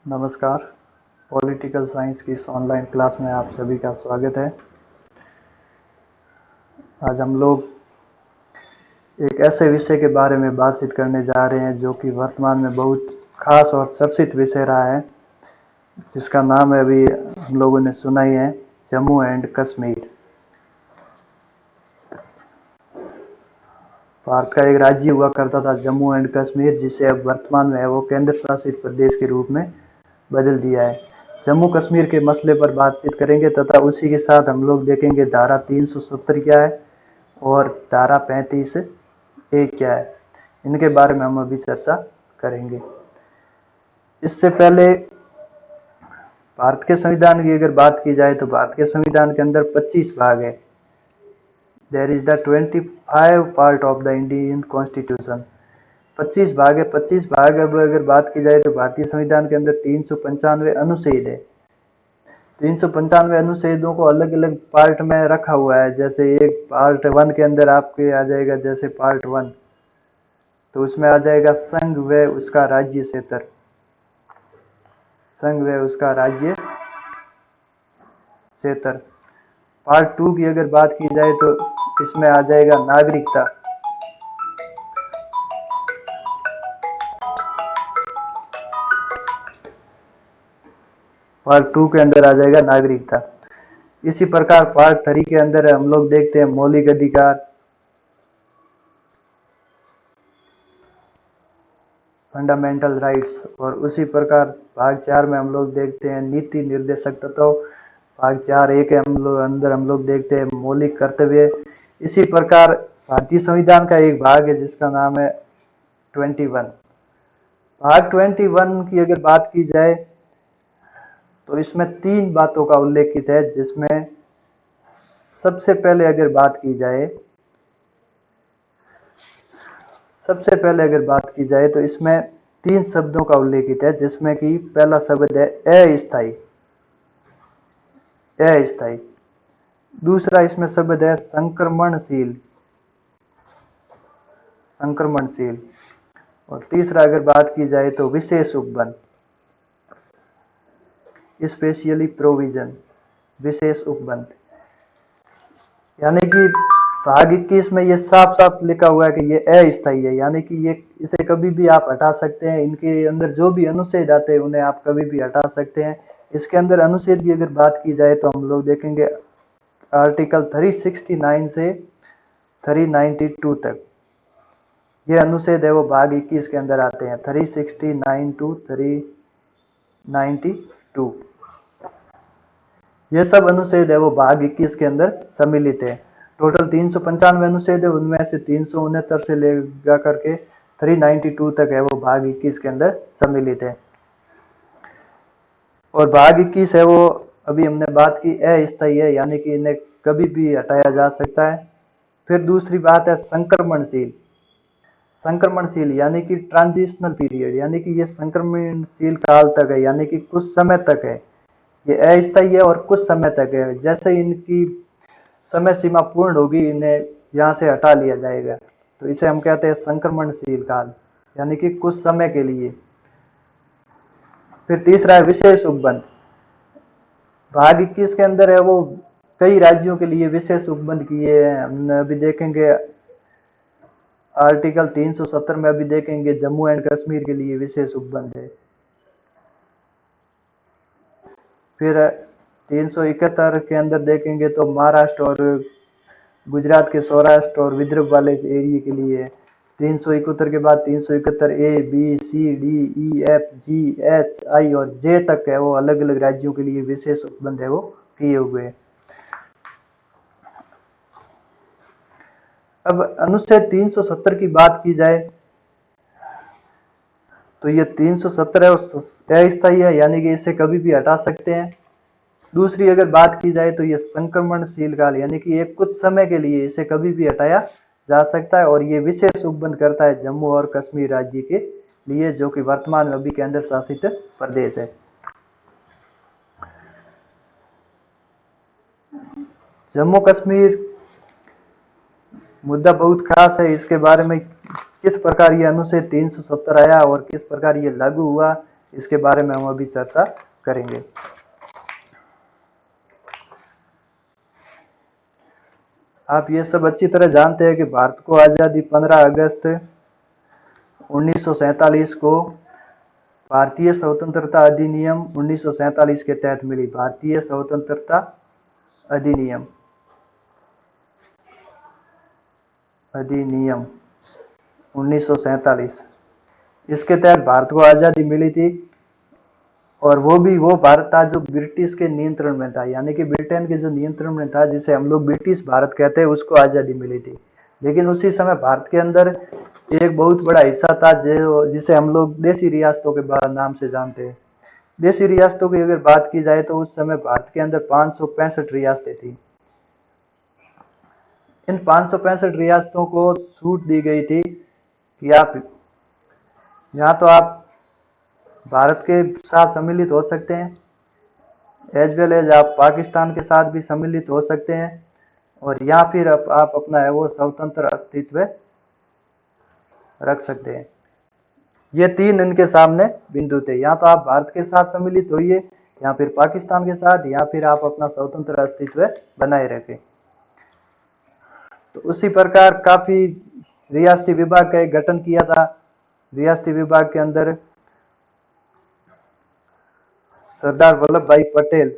नमस्कार। Political science की इस ऑनलाइन क्लास में आप सभी का स्वागत है। आज हम लोग एक ऐसे विषय के बारे में बातचीत करने जा रहे हैं जो कि वर्तमान में बहुत खास और चर्चित विषय रहा है, जिसका नाम है अभी हम लोगों ने सुना ही है, जम्मू एंड कश्मीर। भारत का एक राज्य हुआ करता था जम्मू एंड कश्मीर, जिसे अब वर्तमान में वो केंद्र शासित प्रदेश के रूप में बदल दिया है। जम्मू कश्मीर के मसले पर बातचीत करेंगे तथा उसी के साथ हम लोग देखेंगे धारा 370 क्या है और धारा 35A क्या है। इनके बारे में हम अभी चर्चा करेंगे। इससे पहले भारत के संविधान की अगर बात की जाए तो भारत के संविधान के अंदर 25 भाग है। There is the 25 part of the Indian constitution. 25 भाग है। 25 भाग अब अगर बात की जाए तो भारतीय संविधान के अंदर 395 अनुच्छेद है। 395 अनुच्छेदों को अलग अलग पार्ट में रखा हुआ है। जैसे एक पार्ट 1 के अंदर आपके आ जाएगा, जैसे पार्ट 1 तो उसमें आ जाएगा संघ व उसका राज्य क्षेत्र। संघ व उसका राज्य क्षेत्र। पार्ट 2 की अगर बात की जाए तो इसमें आ जाएगा नागरिकता। पार्ट 2 के अंदर आ जाएगा नागरिकता। इसी प्रकार पार्ट 3 के अंदर हम लोग देखते हैं मौलिक अधिकार, फंडामेंटल राइट्स। और उसी प्रकार भाग 4 में हम लोग देखते हैं नीति निर्देशक तत्व। भाग 4A के अंदर हम लोग देखते हैं मौलिक कर्तव्य। इसी प्रकार भारतीय संविधान का एक भाग है जिसका नाम है 21। भाग 21 की अगर बात की जाए तो इसमें 3 बातों का उल्लेखित है, जिसमें सबसे पहले अगर बात की जाए तो इसमें 3 शब्दों का उल्लेखित है, जिसमें कि पहला शब्द है अस्थायी। अस्थायी। दूसरा इसमें शब्द है संक्रमणशील। संक्रमणशील। और तीसरा अगर बात की जाए तो विशेष उपबंध, स्पेशली प्रोविजन, विशेष उपबंध। यानी कि भाग 21 में ये साफ साफ लिखा हुआ है कि ये अस्थायी है, यानी कि ये इसे कभी भी आप हटा सकते हैं। इनके अंदर जो भी अनुच्छेद आते हैं उन्हें आप कभी भी हटा सकते हैं। इसके अंदर अनुच्छेद की अगर बात की जाए तो हम लोग देखेंगे आर्टिकल 369 से 392 तक ये अनुच्छेद है वो भाग 21 के अंदर आते हैं। 369 टू 392 ये सब अनुच्छेद है वो भाग 21 के अंदर सम्मिलित है। टोटल 395 अनुच्छेद है, उनमें से 369 से लेकर करके 392 तक है वो भाग 21 के अंदर सम्मिलित है। और भाग 21 है वो अभी हमने बात की अस्थायी है, यानी कि इन्हें कभी भी हटाया जा सकता है। फिर दूसरी बात है संक्रमणशील। संक्रमणशील यानी कि ट्रांजिशनल पीरियड, यानी कि ये संक्रमणशील काल तक है, यानी कि कुछ समय तक है। ये अस्थायी है और कुछ समय तक है। जैसे इनकी समय सीमा पूर्ण होगी इन्हें यहाँ से हटा लिया जाएगा, तो इसे हम कहते हैं संक्रमणशील काल, यानी कि कुछ समय के लिए। फिर तीसरा है विशेष उपबंध। भाग 21 के अंदर है वो कई राज्यों के लिए विशेष उपबंध किए हैं। हम अभी देखेंगे आर्टिकल 370 में, अभी देखेंगे जम्मू एंड कश्मीर के लिए विशेष उपबंध है। फिर 371 के अंदर देखेंगे तो महाराष्ट्र और गुजरात के सौराष्ट्र और विदर्भ वाले एरिया के लिए। 371 के बाद 371A B C D E F G H I और J तक है वो अलग अलग राज्यों के लिए विशेष उपबंध है वो किए हुए हैं। अब अनुच्छेद 370 की बात की जाए तो ये 370 अस्थायी है, यानी कि इसे कभी भी हटा सकते हैं। दूसरी अगर बात की जाए तो ये संक्रमणशील काल, यानी कि ये कुछ समय के लिए इसे कभी भी हटाया जा सकता है। और ये विशेष उपबंध करता है जम्मू और कश्मीर राज्य के लिए, जो कि वर्तमान में अभी केंद्र शासित प्रदेश है। जम्मू कश्मीर मुद्दा बहुत खास है। इसके बारे में किस प्रकार ये अनुच्छेद 370 आया और किस प्रकार ये लागू हुआ, इसके बारे में हम अभी चर्चा करेंगे। आप ये सब अच्छी तरह जानते हैं कि भारत को आज़ादी 15 अगस्त 1947 को भारतीय स्वतंत्रता अधिनियम 1947 के तहत मिली। भारतीय स्वतंत्रता अधिनियम 1947, इसके तहत भारत को आज़ादी मिली थी। और वो भारत था जो ब्रिटिश के नियंत्रण में था, यानी कि ब्रिटेन के जो नियंत्रण में था, जिसे हम लोग ब्रिटिश भारत कहते हैं, उसको आज़ादी मिली थी। लेकिन उसी समय भारत के अंदर एक बहुत बड़ा हिस्सा था जो जिसे हम लोग देसी रियासतों के नाम से जानते हैं। देसी रियासतों की अगर बात की जाए तो उस समय भारत के अंदर 565 रियासतें थी। इन 565 रियासतों को छूट दी गई थी कि आप यहाँ तो आप भारत के साथ सम्मिलित हो सकते हैं, एज वेल एज आप पाकिस्तान के साथ भी सम्मिलित हो सकते हैं, और या फिर आप अपना है वो स्वतंत्र अस्तित्व रख सकते हैं। ये तीन इनके सामने बिंदु थे, या तो आप भारत के साथ सम्मिलित होइए, या फिर पाकिस्तान के साथ, या फिर आप अपना स्वतंत्र अस्तित्व बनाए रखें। तो उसी प्रकार काफी रियासती विभाग का एक गठन किया था। रियासती विभाग के अंदर सरदार वल्लभ भाई पटेल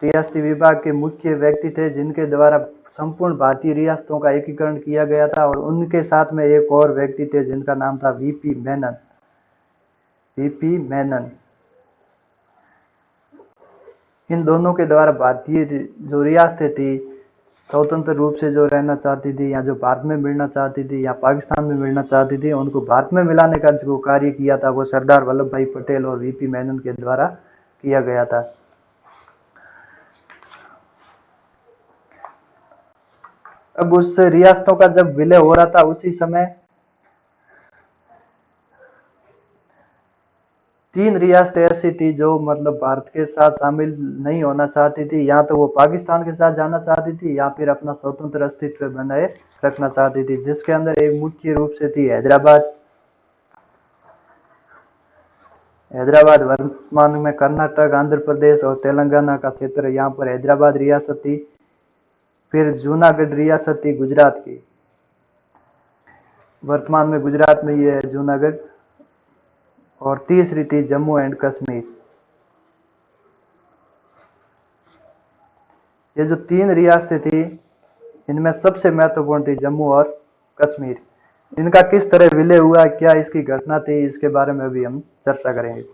रियासती विभाग के मुख्य व्यक्ति थे, जिनके द्वारा संपूर्ण भारतीय रियासतों का एकीकरण किया गया था। और उनके साथ में एक और व्यक्ति थे जिनका नाम था वीपी मेनन। वीपी मेनन, इन दोनों के द्वारा भारतीय जो रियासतें थी, स्वतंत्र रूप से जो रहना चाहती थी, या जो भारत में मिलना चाहती थी, या पाकिस्तान में मिलना चाहती थी, उनको भारत में मिलाने का जो कार्य किया था वो सरदार वल्लभ भाई पटेल और वीपी मेनन के द्वारा किया गया था। अब उस रियासतों का जब विलय हो रहा था, उसी समय 3 रियासतें ऐसी थी जो मतलब भारत के साथ शामिल नहीं होना चाहती थी। या तो वो पाकिस्तान के साथ जाना चाहती थी, या फिर अपना स्वतंत्र अस्तित्व बनाए रखना चाहती थी, जिसके अंदर एक मुख्य रूप से थी हैदराबाद। हैदराबाद वर्तमान में कर्नाटक, आंध्र प्रदेश और तेलंगाना का क्षेत्र, यहाँ पर हैदराबाद रियासत थी। फिर जूनागढ़ रियासत थी गुजरात की, वर्तमान में गुजरात में ये है जूनागढ़। और तीसरी थी जम्मू एंड कश्मीर। ये जो 3 रियासतें थी, इनमें सबसे महत्वपूर्ण थी जम्मू और कश्मीर। इनका किस तरह विलय हुआ, क्या इसकी घटना थी, इसके बारे में भी हम चर्चा करेंगे।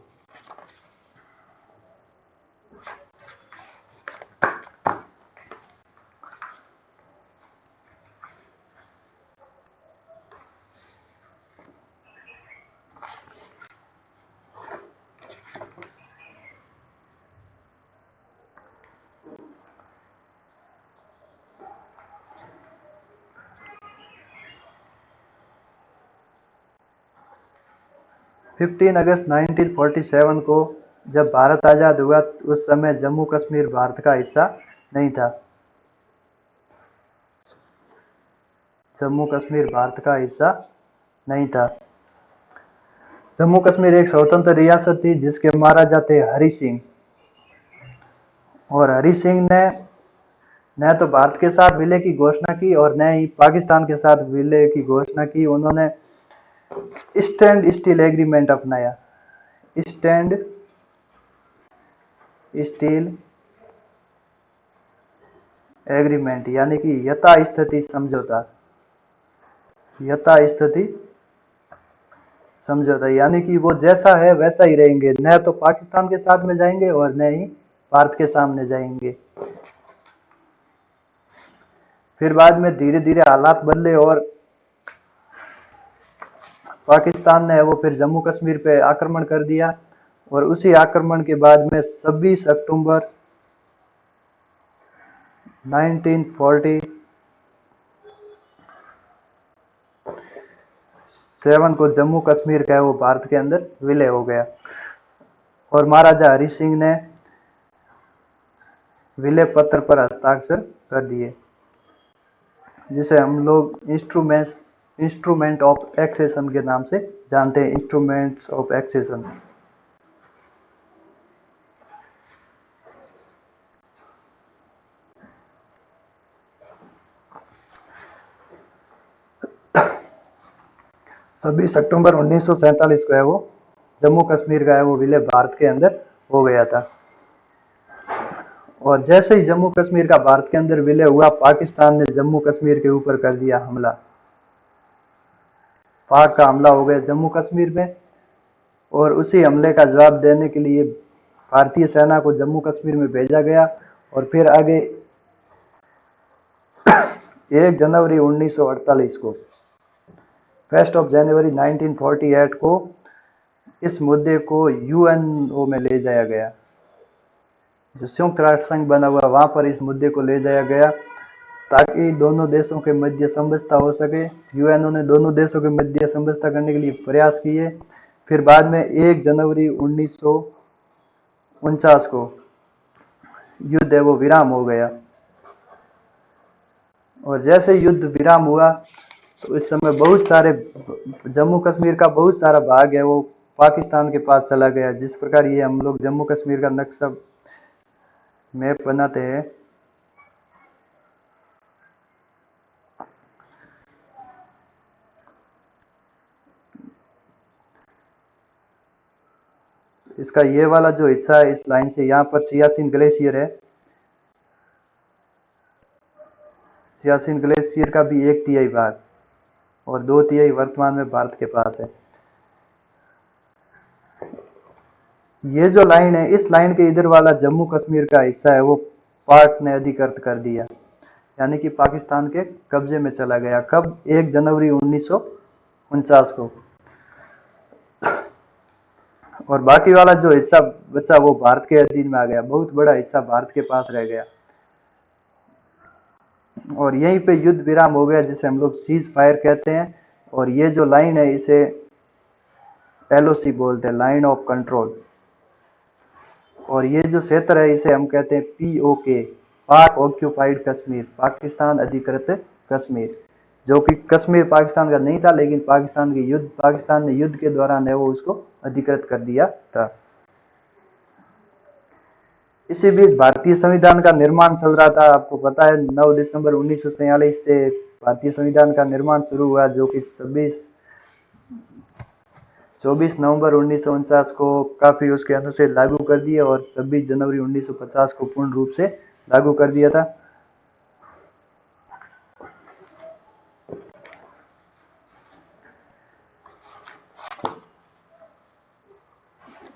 फिफ्टीन अगस्त 1947 को जब भारत आजाद हुआ, उस समय जम्मू कश्मीर भारत का हिस्सा नहीं था। जम्मू कश्मीर भारत का हिस्सा नहीं था। जम्मू कश्मीर एक स्वतंत्र रियासत थी, जिसके महाराजा थे हरि सिंह। और हरि सिंह ने न तो भारत के साथ विलय की घोषणा की और न ही पाकिस्तान के साथ विलय की घोषणा की। उन्होंने स्टैंड स्टील एग्रीमेंट अपनाया। स्टैंड स्टील एग्रीमेंट यानी कि यथास्थिति समझौता। यथास्थिति समझौता यानी कि वो जैसा है वैसा ही रहेंगे, न तो पाकिस्तान के साथ में जाएंगे और न ही भारत के सामने जाएंगे। फिर बाद में धीरे धीरे हालात बदले और पाकिस्तान ने वो फिर जम्मू कश्मीर पे आक्रमण कर दिया। और उसी आक्रमण के बाद में 26 अक्टूबर 1947 को जम्मू कश्मीर का वो भारत के अंदर विलय हो गया। और महाराजा हरि सिंह ने विलय पत्र पर हस्ताक्षर कर दिए। जिसे हम लोग इंस्ट्रूमेंट ऑफ एक्सेशन के नाम से जानते हैं, इंस्ट्रूमेंट्स ऑफ एक्सेशन। छब्बीस अक्टूबर 1947 को है वो जम्मू कश्मीर का है वो विलय भारत के अंदर हो गया था। और जैसे ही जम्मू कश्मीर का भारत के अंदर विलय हुआ, पाकिस्तान ने जम्मू कश्मीर के ऊपर कर दिया हमला। पाक का हमला हो गया जम्मू कश्मीर में, और उसी हमले का जवाब देने के लिए भारतीय सेना को जम्मू कश्मीर में भेजा गया। और फिर आगे 1 जनवरी 1948 को, 1 जनवरी 1948 को इस मुद्दे को यूएनओ में ले जाया गया, जो संयुक्त राष्ट्र संघ बना हुआ, वहां पर इस मुद्दे को ले जाया गया ताकि दोनों देशों के मध्य समझौता हो सके। यूएनओ ने दोनों देशों के मध्य समझौता करने के लिए प्रयास किए। फिर बाद में 1 जनवरी 1949 को युद्ध है वो विराम हो गया। और जैसे युद्ध विराम हुआ तो इस समय बहुत सारे जम्मू कश्मीर का बहुत सारा भाग है वो पाकिस्तान के पास चला गया। जिस प्रकार ये हम लोग जम्मू कश्मीर का नक्शा मैप बनाते हैं, इसका ये वाला जो हिस्सा है इस लाइन से, यहाँ पर सियाचिन ग्लेशियर है। सियाचिन ग्लेशियर का भी 1/3 भाग और 2/3 वर्तमान में भारत के पास है। ये जो लाइन है, इस लाइन के इधर वाला जम्मू कश्मीर का हिस्सा है वो पाक ने अधिकृत कर दिया, यानी कि पाकिस्तान के कब्जे में चला गया। कब? 1 जनवरी 1949 को। और बाकी वाला जो हिस्सा बचा वो भारत के अधीन में आ गया, बहुत बड़ा हिस्सा भारत के पास रह गया। और यहीं पे युद्ध विराम हो गया, जिसे हम लोग सीज फायर कहते हैं। और ये जो लाइन है इसे एलओसी बोलते हैं, लाइन ऑफ कंट्रोल। और ये जो क्षेत्र है इसे हम कहते हैं पीओके, पाक ऑक्यूपाइड कश्मीर, पाकिस्तान अधिकृत कश्मीर, जो कि कश्मीर पाकिस्तान का नहीं था, लेकिन पाकिस्तान ने युद्ध के दौरान है वो उसको अधिकृत कर दिया था। इसी बीच भारतीय संविधान का निर्माण चल रहा था। आपको पता है 9 दिसंबर 1947 से भारतीय संविधान का निर्माण शुरू हुआ, जो कि 24 नवंबर 1949 को काफी उसके अनुच्छेद लागू कर दिए और 26 जनवरी 1950 को पूर्ण रूप से लागू कर दिया था।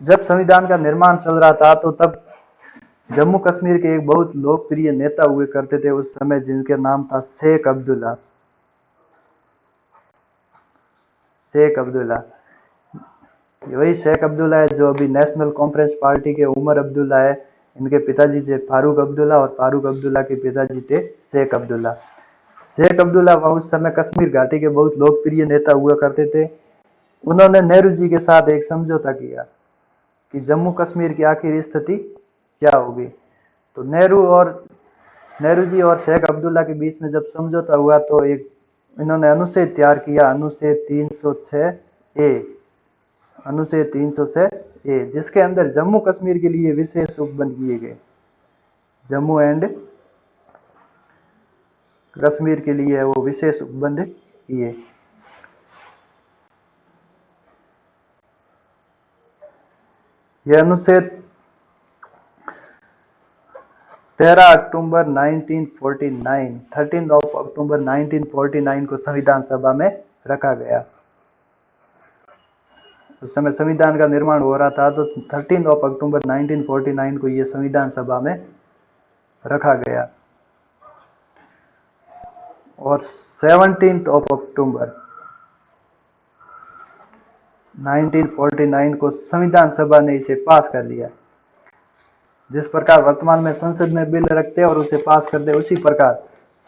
जब संविधान का निर्माण चल रहा था तो तब जम्मू कश्मीर के एक बहुत लोकप्रिय नेता हुए करते थे उस समय, जिनके नाम था शेख अब्दुल्ला। शेख अब्दुल्ला, वही शेख अब्दुल्ला है जो अभी नेशनल कॉन्फ्रेंस पार्टी के उमर अब्दुल्ला है। इनके पिताजी थे फारूक अब्दुल्ला और फारूक अब्दुल्ला के पिताजी थे शेख अब्दुल्ला। शेख अब्दुल्ला उस समय कश्मीर घाटी के बहुत लोकप्रिय नेता हुआ करते थे। उन्होंने नेहरू जी के साथ एक समझौता किया कि जम्मू कश्मीर की आखिर स्थिति क्या होगी। तो नेहरू जी और शेख अब्दुल्ला के बीच में जब समझौता हुआ तो एक इन्होंने अनुच्छेद तैयार किया, अनुच्छेद 306 ए, जिसके अंदर जम्मू कश्मीर के लिए विशेष उपबंध किए गए। जम्मू एंड कश्मीर के लिए वो विशेष उपबंध किए। यह अनुच्छेद 13 अक्टूबर 1949 को संविधान सभा में रखा गया। उस समय संविधान का निर्माण हो रहा था, तो 13 अक्टूबर 1949 को यह संविधान सभा में रखा गया। और 17 अक्टूबर 1949 को संविधान सभा ने इसे पास कर दिया। जिस प्रकार वर्तमान में संसद में बिल रखते हैं और उसे पास करते हैं, उसी प्रकार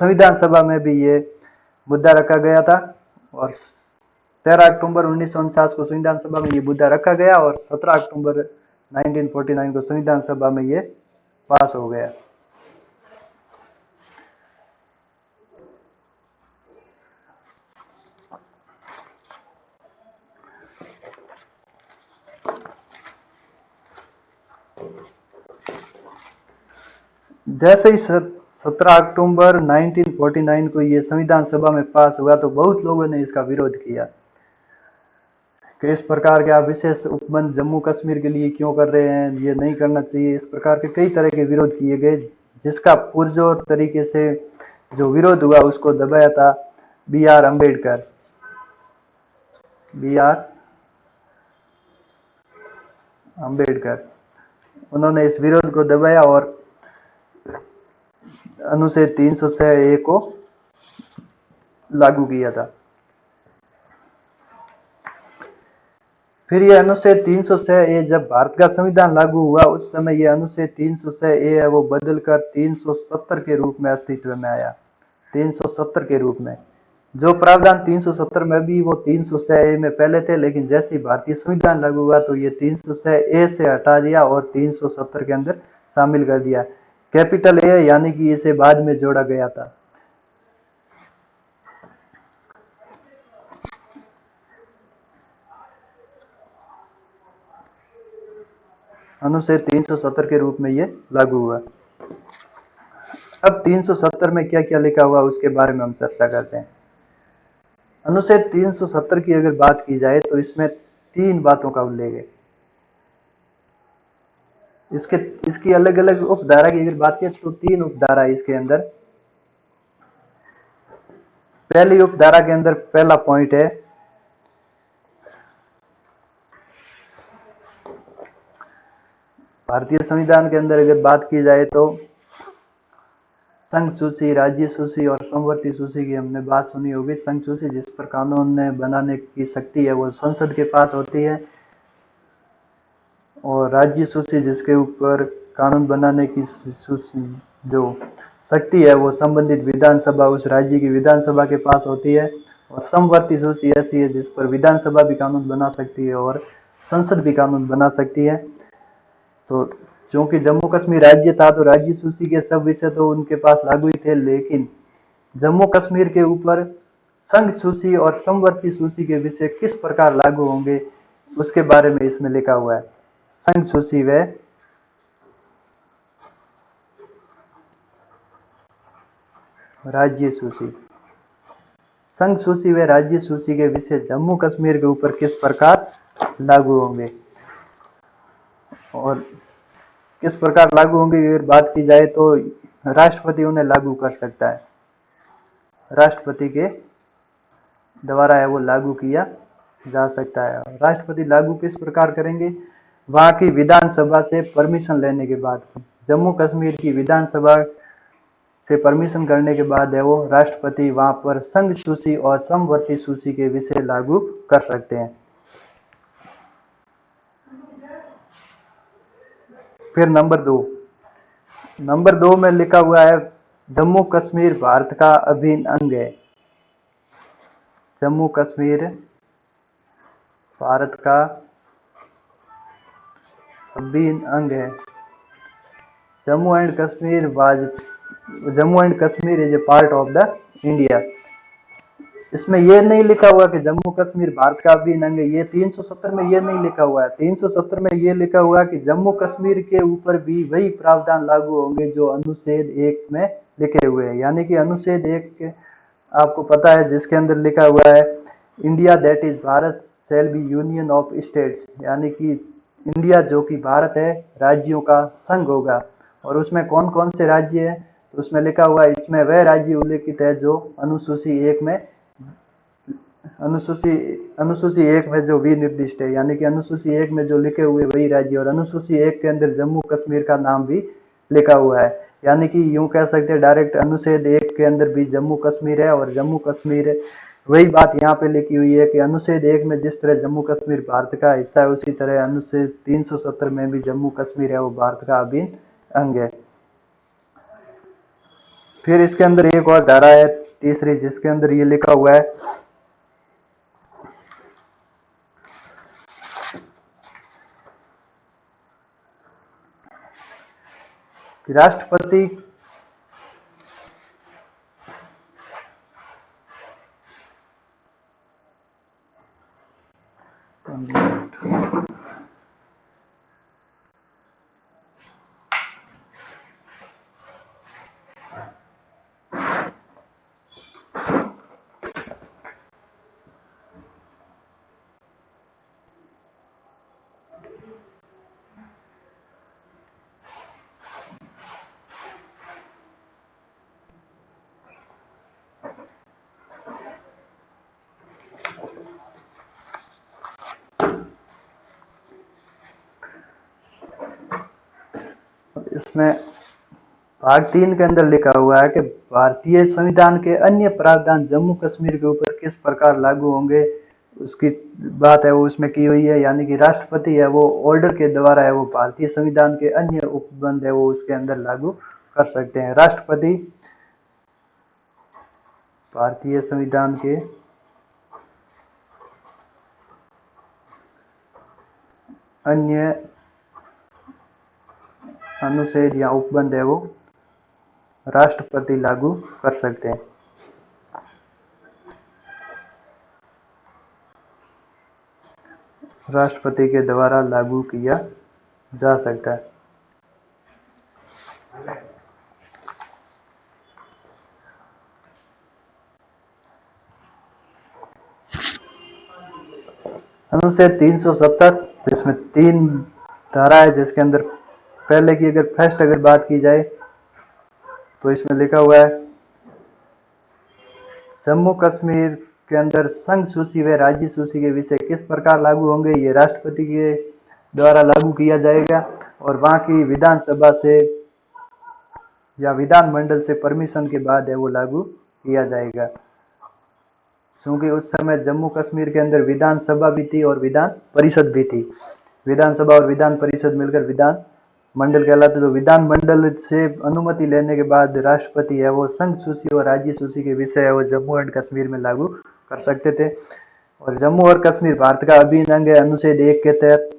संविधान सभा में भी ये मुद्दा रखा गया था। और 13 अक्टूबर 1949 को संविधान सभा में ये मुद्दा रखा गया और 17 अक्टूबर 1949 को संविधान सभा में ये पास हो गया। जैसे ही 17 अक्टूबर 1949 को ये संविधान सभा में पास हुआ तो बहुत लोगों ने इसका विरोध किया कि इस प्रकार के आप विशेष उपबंध जम्मू कश्मीर के लिए क्यों कर रहे हैं, ये नहीं करना चाहिए। इस प्रकार के कई तरह के विरोध किए गए, जिसका पुरजोर तरीके से जो विरोध हुआ उसको दबाया था B R Ambedkar. B R Ambedkar, उन्होंने इस विरोध को दबाया और अनुच्छेद 306A को लागू किया था। फिर यह अनुच्छेद 306A जब भारत का संविधान लागू हुआ उस समय यह अनुच्छेद 306A है वो बदलकर 370 के रूप में अस्तित्व में आया। 370 के रूप में जो प्रावधान 370 में भी वो 306A में पहले थे, लेकिन जैसे ही भारतीय संविधान लागू हुआ तो ये 306A से हटा दिया और 370 के अंदर शामिल कर दिया। कैपिटल ए यानी कि इसे बाद में जोड़ा गया था। अनुच्छेद 370 के रूप में ये लागू हुआ। अब 370 में क्या क्या लिखा हुआ उसके बारे में हम चर्चा करते हैं। अनुच्छेद 370 की अगर बात की जाए तो इसमें 3 बातों का उल्लेख है। इसकी अलग अलग उपधारा की अगर बात करें तो 3 उपधारा है इसके अंदर। पहली उपधारा के अंदर पहला पॉइंट है भारतीय संविधान के अंदर अगर बात की जाए तो संघ सूची, राज्य सूची और समवर्ती सूची की हमने बात सुनी होगी। संघ सूची जिस पर कानून बनाने की शक्ति है वो संसद के पास होती है, और राज्य सूची जिसके ऊपर कानून बनाने की जो शक्ति है वो संबंधित विधानसभा, उस राज्य की विधानसभा के पास होती है। और समवर्ती सूची ऐसी है जिस पर विधानसभा भी कानून बना सकती है और संसद भी कानून बना सकती है। तो चूंकि जम्मू कश्मीर राज्य था तो राज्य सूची के सब विषय तो उनके पास लागू ही थे, लेकिन जम्मू कश्मीर के ऊपर संघ सूची और समवर्ती सूची के विषय किस प्रकार लागू होंगे उसके बारे में इसमें लिखा हुआ है। संघ सूची व राज्य सूची, संघ सूची व राज्य सूची के विषय जम्मू कश्मीर के ऊपर किस प्रकार लागू होंगे और किस प्रकार लागू होंगे अगर बात की जाए तो राष्ट्रपति उन्हें लागू कर सकता है। राष्ट्रपति के द्वारा है वो लागू किया जा सकता है। राष्ट्रपति लागू किस प्रकार करेंगे, वहां की विधानसभा से परमिशन लेने के बाद, जम्मू कश्मीर की विधानसभा से परमिशन करने के बाद है वो राष्ट्रपति वहां पर संघ सूची और समवर्ती सूची के विषय लागू कर सकते हैं। फिर नंबर 2 में लिखा हुआ है जम्मू कश्मीर भारत का अभिन्न अंग है। जम्मू कश्मीर भारत का अभिन्न अंग है। Jammu and Kashmir is a part of the India. इसमें यह नहीं लिखा हुआ कि जम्मू कश्मीर भारत का अभिन्न अंग है, ये 370 में ये नहीं लिखा हुआ है। 370 में ये लिखा हुआ है कि जम्मू कश्मीर के ऊपर भी वही प्रावधान लागू होंगे जो अनुच्छेद 1 में लिखे हुए हैं। यानी कि अनुच्छेद 1 के आपको पता है जिसके अंदर लिखा हुआ है India that is Bharat shall be union of states, यानी कि इंडिया जो कि भारत है राज्यों का संघ होगा। और उसमें कौन कौन से राज्य हैं तो उसमें लिखा हुआ है, इसमें वह राज्य उल्लेखित है जो अनुसूची 1 में अनुसूची 1 में जो विनिर्दिष्ट है, यानी कि अनुसूची 1 में जो लिखे हुए वही राज्य, और अनुसूची 1 के अंदर जम्मू कश्मीर का नाम भी लिखा हुआ है। यानी कि यूं कह सकते हैं डायरेक्ट अनुच्छेद 1 के अंदर भी जम्मू कश्मीर है और जम्मू कश्मीर वही बात यहाँ पे लिखी हुई है कि अनुच्छेद 1 में जिस तरह जम्मू कश्मीर भारत का हिस्सा है उसी तरह अनुच्छेद 370 में भी जम्मू कश्मीर है वो भारत का अभिन्न अंग है। फिर इसके अंदर एक और धारा है तीसरी जिसके अंदर ये लिखा हुआ है कि राष्ट्रपति इसमें भाग 3 के अंदर लिखा हुआ है कि भारतीय संविधान के अन्य प्रावधान जम्मू कश्मीर के ऊपर किस प्रकार लागू होंगे, उसकी बात है वो उसमें की हुई है। यानी कि राष्ट्रपति है वो ऑर्डर के द्वारा है वो भारतीय संविधान के अन्य उपबंध है वो उसके अंदर लागू कर सकते हैं। राष्ट्रपति भारतीय संविधान के अन्य अनुच्छेद या उपबंध है वो राष्ट्रपति लागू कर सकते हैं। राष्ट्रपति के द्वारा लागू किया जा सकता है। अनुच्छेद 370 जिसमें 3 धारा है, जिसके अंदर पहले की अगर फर्स्ट अगर बात की जाए तो इसमें लिखा हुआ है जम्मू कश्मीर के अंदर संघ सूची व राज्य सूची के विषय किस प्रकार लागू होंगे, ये राष्ट्रपति के द्वारा लागू किया जाएगा और वहां की विधानसभा से या विधानमंडल से परमिशन के बाद है वो लागू किया जाएगा। क्योंकि उस समय जम्मू कश्मीर के अंदर विधानसभा भी थी और विधान परिषद भी थी। विधानसभा और विधान परिषद मिलकर विधान मंडल कहलाते। तो विधान मंडल से अनुमति लेने के बाद राष्ट्रपति है वो संघ सूची और राज्य सूची के विषय है वो जम्मू एंड कश्मीर में लागू कर सकते थे। और जम्मू और कश्मीर भारत का अभिन्न अंग है अनुच्छेद 1 के तहत।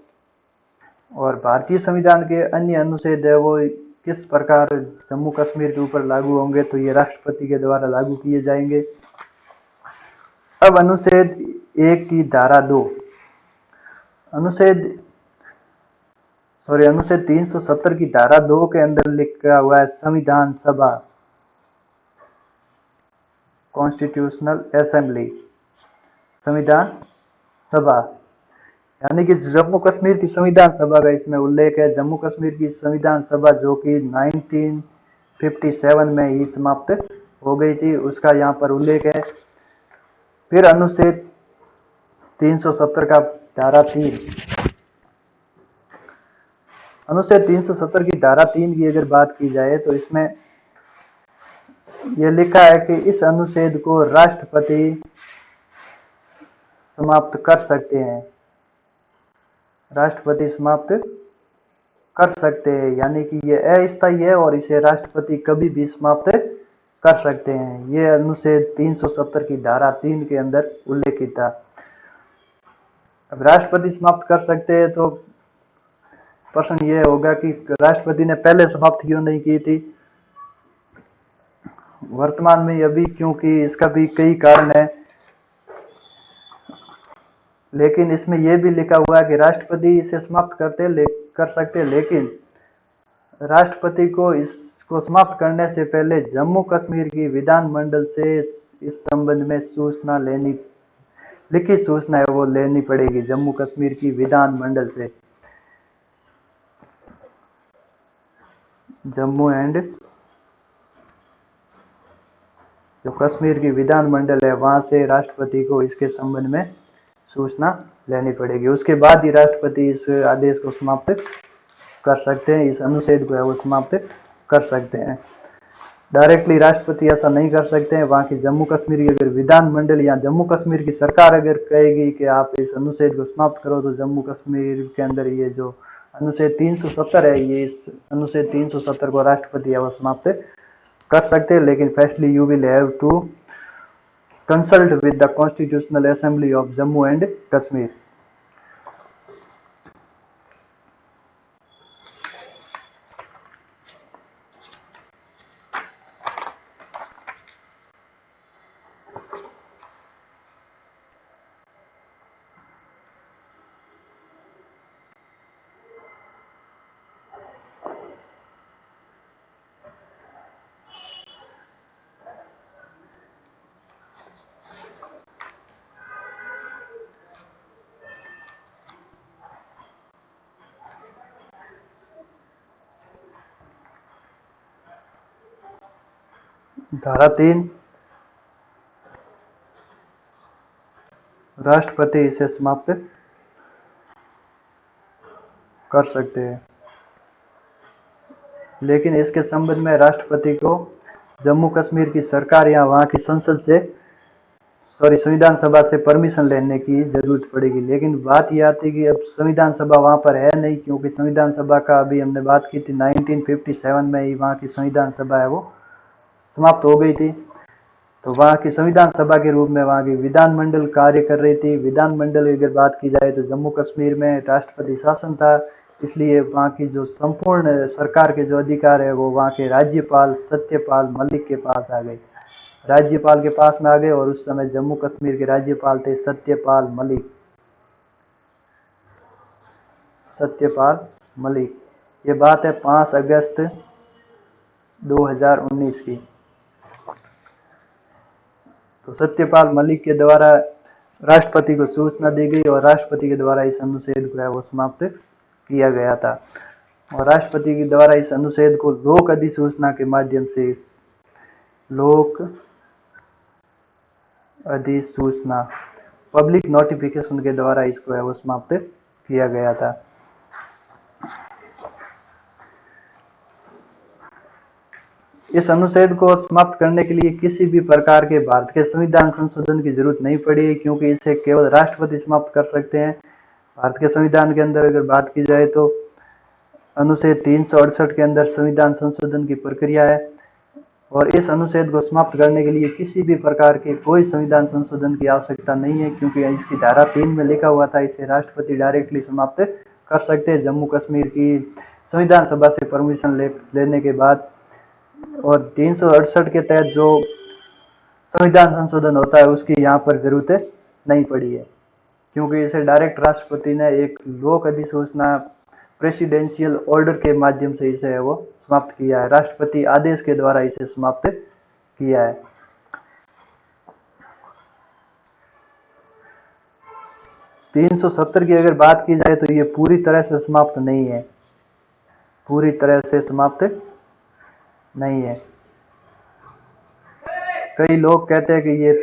और भारतीय संविधान के अन्य अनुच्छेद है वो किस प्रकार जम्मू कश्मीर के ऊपर लागू होंगे, तो ये राष्ट्रपति के द्वारा लागू किए जाएंगे। अब अनुच्छेद 1 की धारा 2 अनुच्छेद 370 की धारा 2 के अंदर लिखा हुआ है संविधान सभा, कॉन्स्टिट्यूशनल असेंबली, संविधान सभा। यानी कि जम्मू कश्मीर की संविधान सभा का इसमें उल्लेख है। जम्मू कश्मीर की संविधान सभा जो कि 1957 में ही समाप्त हो गई थी, उसका यहाँ पर उल्लेख है। फिर अनुच्छेद 370 का धारा 3 अनुच्छेद 370 की धारा 3 की अगर बात की जाए तो इसमें यह लिखा है कि इस अनुच्छेद को राष्ट्रपति समाप्त कर सकते हैं। राष्ट्रपति समाप्त कर सकते हैं, यानी कि ये अस्थायी है और इसे राष्ट्रपति कभी भी समाप्त कर सकते हैं। ये अनुच्छेद 370 की धारा 3 के अंदर उल्लेखित था। अब राष्ट्रपति समाप्त कर सकते हैं तो प्रश्न ये होगा कि राष्ट्रपति ने पहले समाप्त क्यों नहीं की थी वर्तमान में अभी, क्योंकि इसका भी कई कारण है। लेकिन इसमें यह भी लिखा हुआ है कि राष्ट्रपति इसे समाप्त कर सकते, लेकिन राष्ट्रपति को इसको समाप्त करने से पहले जम्मू कश्मीर की विधानमंडल से इस संबंध में सूचना लेनी, लिखित सूचना है वो लेनी पड़ेगी जम्मू कश्मीर की विधानमंडल से। जम्मू एंड जो कश्मीर की विधानमंडल है वहां से राष्ट्रपति को इसके संबंध में सूचना लेनी पड़ेगी। उसके बाद ही राष्ट्रपति इस आदेश को समाप्त कर सकते हैं, इस अनुच्छेद को है वो समाप्त कर सकते हैं। डायरेक्टली राष्ट्रपति ऐसा नहीं कर सकते हैं। वहां की जम्मू कश्मीर की अगर विधानमंडल या जम्मू कश्मीर की सरकार अगर कहेगी कि आप इस अनुच्छेद को समाप्त करो, तो जम्मू कश्मीर के अंदर ये जो अनुच्छेद 370 है, ये इस अनुच्छेद 370 को राष्ट्रपति है वो समाप्त कर सकते हैं। लेकिन firstly you will have to consult with the Constitutional Assembly of Jammu and Kashmir. धारा 3 राष्ट्रपति इसे समाप्त कर सकते हैं। लेकिन इसके संबंध में राष्ट्रपति को जम्मू कश्मीर की सरकार या वहाँ की संसद से संविधान सभा से परमिशन लेने की जरूरत पड़ेगी। लेकिन बात यह आती है कि अब संविधान सभा वहाँ पर है नहीं, क्योंकि संविधान सभा का अभी हमने बात की थी 1957 में ही वहाँ की संविधान सभा है वो समाप्त हो गई थी। तो वहाँ की संविधान सभा के रूप में वहाँ की विधानमंडल कार्य कर रही थी। विधानमंडल की अगर बात की जाए तो जम्मू कश्मीर में राष्ट्रपति शासन था, इसलिए वहाँ की जो संपूर्ण सरकार के जो अधिकार है वो वहाँ के राज्यपाल सत्यपाल मलिक के पास आ गए, राज्यपाल के पास में आ गए। और उस समय जम्मू कश्मीर के राज्यपाल थे सत्यपाल मलिक, सत्यपाल मलिक। ये बात है 5 अगस्त 2019 की। तो सत्यपाल मलिक के द्वारा राष्ट्रपति को सूचना दी गई और राष्ट्रपति के द्वारा इस अनुच्छेद को है वो समाप्त किया गया था। और राष्ट्रपति के द्वारा इस अनुच्छेद को लोक अधिसूचना के माध्यम से, लोक अधिसूचना पब्लिक नोटिफिकेशन के द्वारा इसको है वो समाप्त किया गया था। इस अनुच्छेद को समाप्त करने के लिए किसी भी प्रकार के भारत के संविधान संशोधन की जरूरत नहीं पड़ी, क्योंकि इसे केवल राष्ट्रपति समाप्त कर सकते हैं। भारत के संविधान के अंदर अगर बात की जाए तो अनुच्छेद 368 के अंदर संविधान संशोधन की प्रक्रिया है, और इस अनुच्छेद को समाप्त करने के लिए किसी भी प्रकार के कोई संविधान संशोधन की आवश्यकता नहीं है, क्योंकि इसकी धारा 3 में लिखा हुआ था इसे राष्ट्रपति डायरेक्टली समाप्त कर सकते हैं जम्मू कश्मीर की संविधान सभा से परमिशन लेने के बाद। और 368 के तहत जो संविधान संशोधन होता है उसकी यहाँ पर जरूरत नहीं पड़ी है, क्योंकि इसे डायरेक्ट राष्ट्रपति ने एक लोक अधिसूचना प्रेसिडेंशियल ऑर्डर के माध्यम से इसे वो समाप्त किया है, राष्ट्रपति आदेश के द्वारा इसे समाप्त किया है। तीन सौ सत्तर की अगर बात की जाए तो ये पूरी तरह से समाप्त नहीं है, पूरी तरह से समाप्त नहीं है। कई लोग कहते हैं कि ये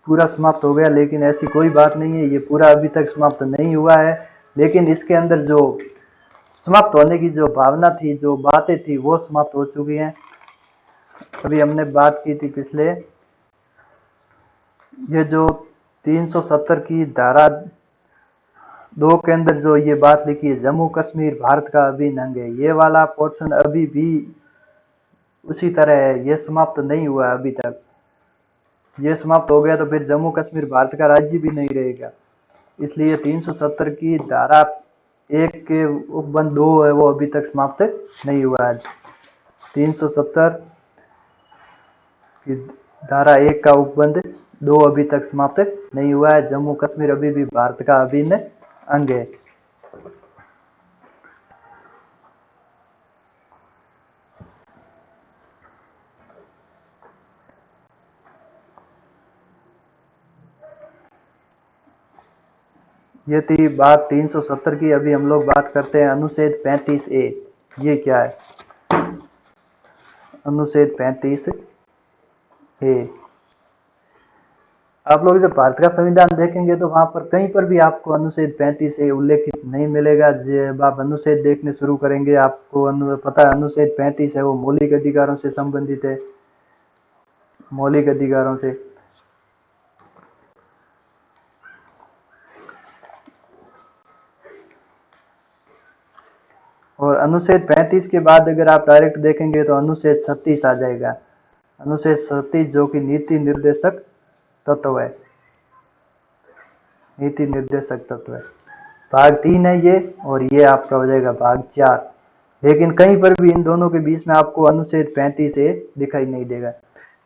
पूरा समाप्त हो गया, लेकिन ऐसी कोई बात नहीं है, ये पूरा अभी तक समाप्त नहीं हुआ है। लेकिन इसके अंदर जो समाप्त होने की जो भावना थी, जो बातें थी, वो समाप्त हो चुकी हैं। अभी हमने बात की थी पिछले, ये जो 370 की धारा 2 के अंदर जो ये बात लिखी है जम्मू कश्मीर भारत का अभिन्न अंग है, ये वाला पोर्शन अभी भी उसी तरह है, ये समाप्त नहीं हुआ अभी तक। ये समाप्त हो गया तो फिर जम्मू कश्मीर भारत का राज्य भी नहीं रहेगा। इसलिए 370 की धारा 1 के उपबंध 2 है वो अभी तक समाप्त नहीं हुआ है। 370 की धारा 1 का उपबंध 2 अभी तक समाप्त नहीं हुआ है। जम्मू कश्मीर अभी भी भारत का अभिन्न अंग है। ये थी बात 370 की। अभी हम लोग बात करते हैं अनुच्छेद 35A। ये क्या है? अनुच्छेद 35A। आप लोग जब भारत का संविधान देखेंगे तो वहां पर कहीं पर भी आपको अनुच्छेद 35A उल्लेखित नहीं मिलेगा। जब आप अनुच्छेद देखने शुरू करेंगे आपको पता है अनुच्छेद 35 है वो मौलिक अधिकारों से संबंधित है, मौलिक अधिकारों से। और अनुच्छेद 35 के बाद अगर आप डायरेक्ट देखेंगे तो अनुच्छेद 36 आ जाएगा। अनुच्छेद 36 जो कि नीति निर्देशक तत्व है, नीति निर्देशक तत्व है। भाग 3 है ये, और ये आपका हो जाएगा भाग 4। लेकिन कहीं पर भी इन दोनों के बीच में आपको अनुच्छेद 35A दिखाई नहीं देगा।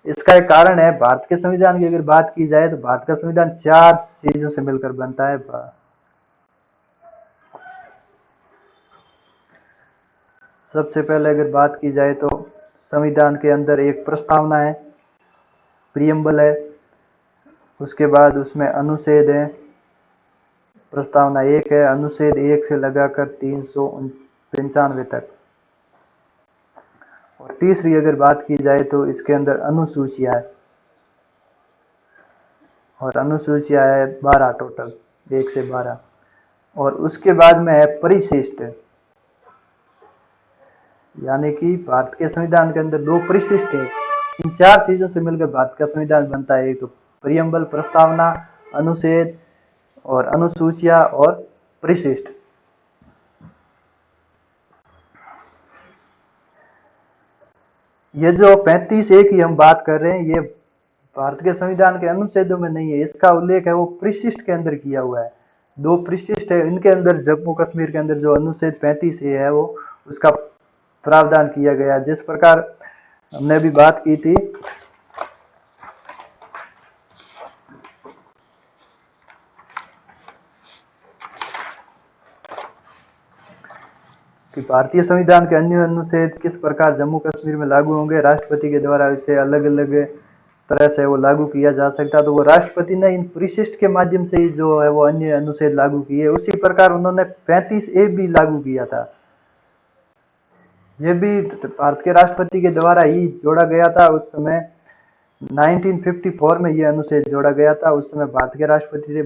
इसका एक कारण है, भारत के संविधान की अगर बात की जाए तो भारत का संविधान 4 चीजों से मिलकर बनता है। सबसे पहले अगर बात की जाए तो संविधान के अंदर एक प्रस्तावना है, प्रियम्बल है, उसके बाद उसमें अनुच्छेद है, प्रस्तावना 1 है, अनुच्छेद 1 से लगाकर 395 तक। और तीसरी अगर बात की जाए तो इसके अंदर अनुसूचियां है, और अनुसूचियां है 12 टोटल, 1 से 12। और उसके बाद में है परिशिष्ट। यानी कि भारत के संविधान के अंदर दो परिशिष्ट है। इन चार चीजों से मिलकर भारत का संविधान बनता है। एक तो प्रियम्बल प्रस्तावना, अनुच्छेद और अनुसूचियां और परिशिष्ट। ये जो 35A की हम बात कर रहे हैं, ये भारत के संविधान के अनुच्छेदों में नहीं है, इसका उल्लेख है वो परिशिष्ट के अंदर किया हुआ है। दो परिशिष्ट है, इनके अंदर जम्मू कश्मीर के अंदर जो अनुच्छेद 35A है वो उसका प्रावधान किया गया। जिस प्रकार हमने अभी बात की थी कि भारतीय संविधान के अन्य अनुच्छेद किस प्रकार जम्मू कश्मीर में लागू होंगे, राष्ट्रपति के द्वारा इसे अलग अलग तरह से वो लागू किया जा सकता, तो वो राष्ट्रपति ने इन परिशिष्ट के माध्यम से ही जो है वो अन्य अनुच्छेद लागू किए। उसी प्रकार उन्होंने 35A भी लागू किया था। ये भी भारत के राष्ट्रपति के द्वारा ही जोड़ा गया था। उस समय 1954 में यह अनुच्छेद जोड़ा गया था। उस समय भारत के राष्ट्रपति थे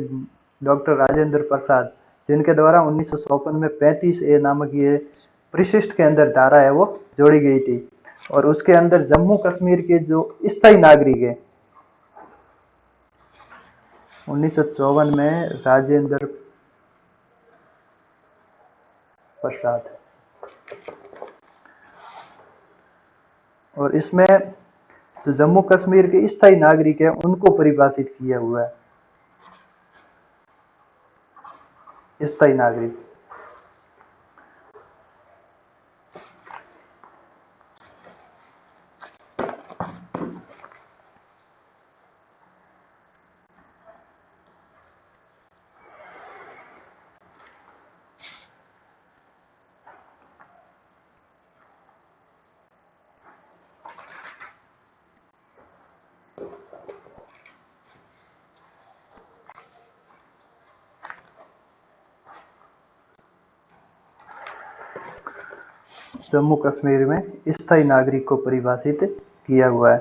डॉक्टर राजेंद्र प्रसाद, जिनके द्वारा 1954 में 35A नामक ये परिशिष्ट के अंदर धारा है वो जोड़ी गई थी। और उसके अंदर जम्मू कश्मीर के जो स्थायी नागरिक है 1954 में राजेंद्र प्रसाद, और इसमें जो जम्मू कश्मीर के स्थायी नागरिक है उनको परिभाषित किया हुआ है। स्थायी नागरिक जम्मू कश्मीर में स्थायी नागरिक को परिभाषित किया हुआ है।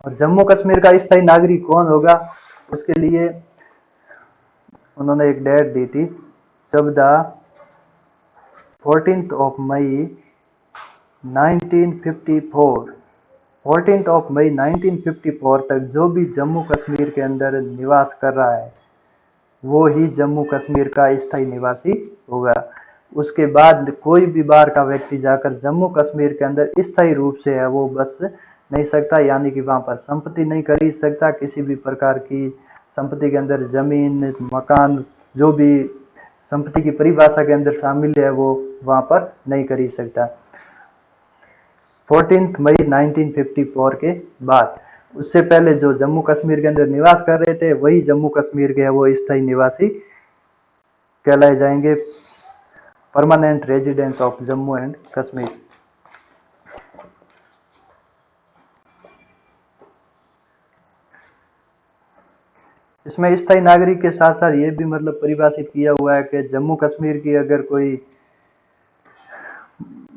और जम्मू कश्मीर का स्थायी नागरिक कौन होगा, उसके लिए उन्होंने एक डेट दी थी, जब द 14 मई 1954 14 मई 1954 तक जो भी जम्मू कश्मीर के अंदर निवास कर रहा है वो ही जम्मू कश्मीर का स्थायी निवासी होगा। उसके बाद कोई भी बाहर का व्यक्ति जाकर जम्मू कश्मीर के अंदर स्थायी रूप से है वो बस नहीं सकता, यानी कि वहां पर संपत्ति नहीं खरीद सकता। किसी भी प्रकार की संपत्ति के अंदर जमीन, मकान, जो भी संपत्ति की परिभाषा के अंदर शामिल है वो वहां पर नहीं खरीद सकता। 14 मई 1954 के बाद, उससे पहले जो जम्मू कश्मीर के अंदर निवास कर रहे थे वही जम्मू कश्मीर के वो स्थायी निवासी कहलाए जाएंगे, permanent residence of Jammu and Kashmir. इसमें स्थायी नागरिक के साथ साथ ये भी मतलब परिभाषित किया हुआ है कि जम्मू कश्मीर की अगर कोई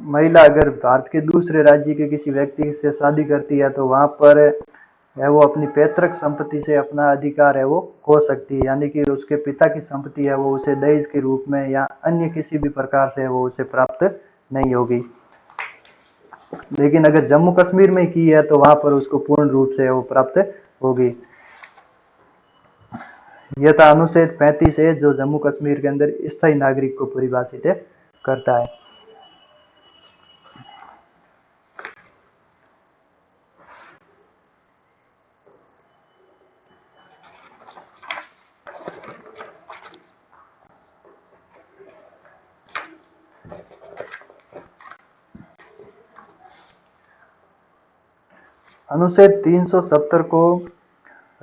महिला अगर भारत के दूसरे राज्य के किसी व्यक्ति से शादी करती है तो वहां पर है वो अपनी पैतृक संपत्ति से अपना अधिकार है वो खो सकती है, यानी कि उसके पिता की संपत्ति है वो उसे दहेज के रूप में या अन्य किसी भी प्रकार से वो उसे प्राप्त नहीं होगी। लेकिन अगर जम्मू कश्मीर में की है तो वहां पर उसको पूर्ण रूप से वो प्राप्त होगी। यह था अनुच्छेद 35A जो जम्मू कश्मीर के अंदर स्थायी नागरिक को परिभाषित करता है। अनुच्छेद 370 को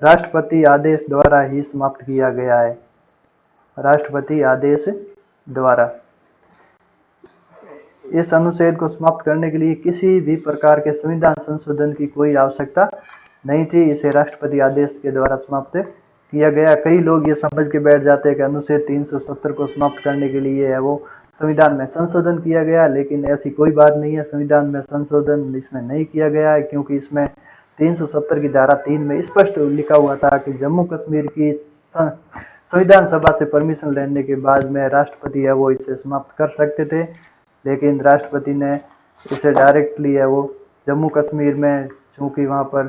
राष्ट्रपति आदेश द्वारा ही समाप्त किया गया है। राष्ट्रपति आदेश द्वारा इस अनुच्छेद को समाप्त करने के लिए किसी भी प्रकार के संविधान संशोधन की कोई आवश्यकता नहीं थी। इसे राष्ट्रपति आदेश के द्वारा समाप्त किया गया। कई लोग ये समझ के बैठ जाते हैं कि अनुच्छेद 370 को समाप्त करने के लिए है वो संविधान में संशोधन किया गया, लेकिन ऐसी कोई बात नहीं है। संविधान में संशोधन इसमें नहीं किया गया है, क्योंकि इसमें 370 की धारा 3 में स्पष्ट लिखा हुआ था कि जम्मू कश्मीर की संविधान सभा से परमिशन लेने के बाद में राष्ट्रपति है वो इसे समाप्त कर सकते थे, लेकिन राष्ट्रपति ने इसे डायरेक्टली है वो जम्मू कश्मीर में, चूंकि वहाँ पर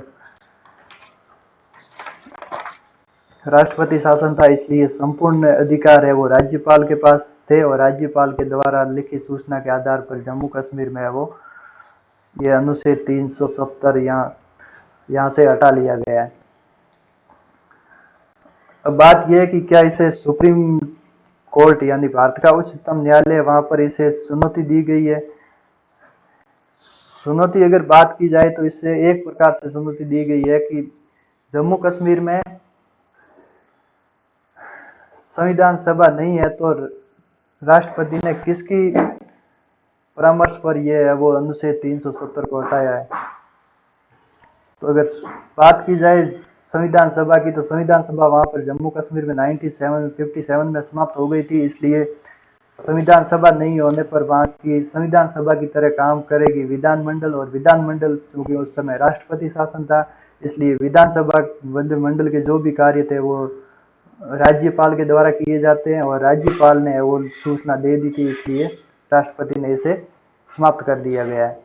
राष्ट्रपति शासन था, इसलिए संपूर्ण अधिकार है वो राज्यपाल के पास थे और राज्यपाल के द्वारा लिखित सूचना के आधार पर जम्मू कश्मीर में है वो ये अनुच्छेद 370 यहाँ से हटा लिया गया है। अब बात यह है कि क्या इसे सुप्रीम कोर्ट यानी भारत का उच्चतम न्यायालय वहां पर इसे चुनौती दी गई है। चुनौती अगर बात की जाए तो इससे एक प्रकार से चुनौती दी गई है कि जम्मू कश्मीर में संविधान सभा नहीं है तो राष्ट्रपति ने किसकी परामर्श पर यह है वो अनुच्छेद 370 को हटाया है। तो अगर बात की जाए संविधान सभा की तो संविधान सभा वहां पर जम्मू कश्मीर में 57 में समाप्त हो गई थी, इसलिए संविधान सभा नहीं होने पर वहां की संविधान सभा की तरह काम करेगी विधानमंडल, और विधानमंडल क्योंकि उस समय राष्ट्रपति शासन था इसलिए विधानसभा मंडल के जो भी कार्य थे वो राज्यपाल के द्वारा किए जाते हैं और राज्यपाल ने वो सूचना दे दी थी, इसलिए राष्ट्रपति ने इसे समाप्त कर दिया गया है।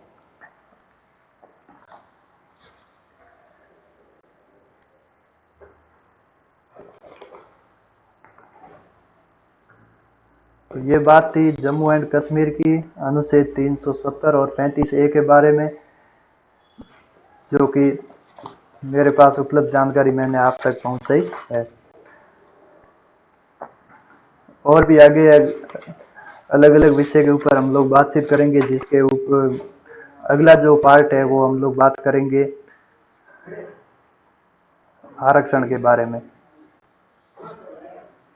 तो ये बात थी जम्मू एंड कश्मीर की अनुच्छेद 370 और 35A के बारे में, जो कि मेरे पास उपलब्ध जानकारी मैंने आप तक पहुंचाई है। और भी आगे अलग अलग विषय के ऊपर हम लोग बातचीत करेंगे, जिसके ऊपर अगला जो पार्ट है वो हम लोग बात करेंगे आरक्षण के बारे में।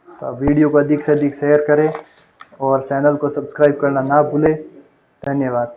तो वीडियो को अधिक से अधिक शेयर करें और चैनल को सब्सक्राइब करना ना भूलें। धन्यवाद।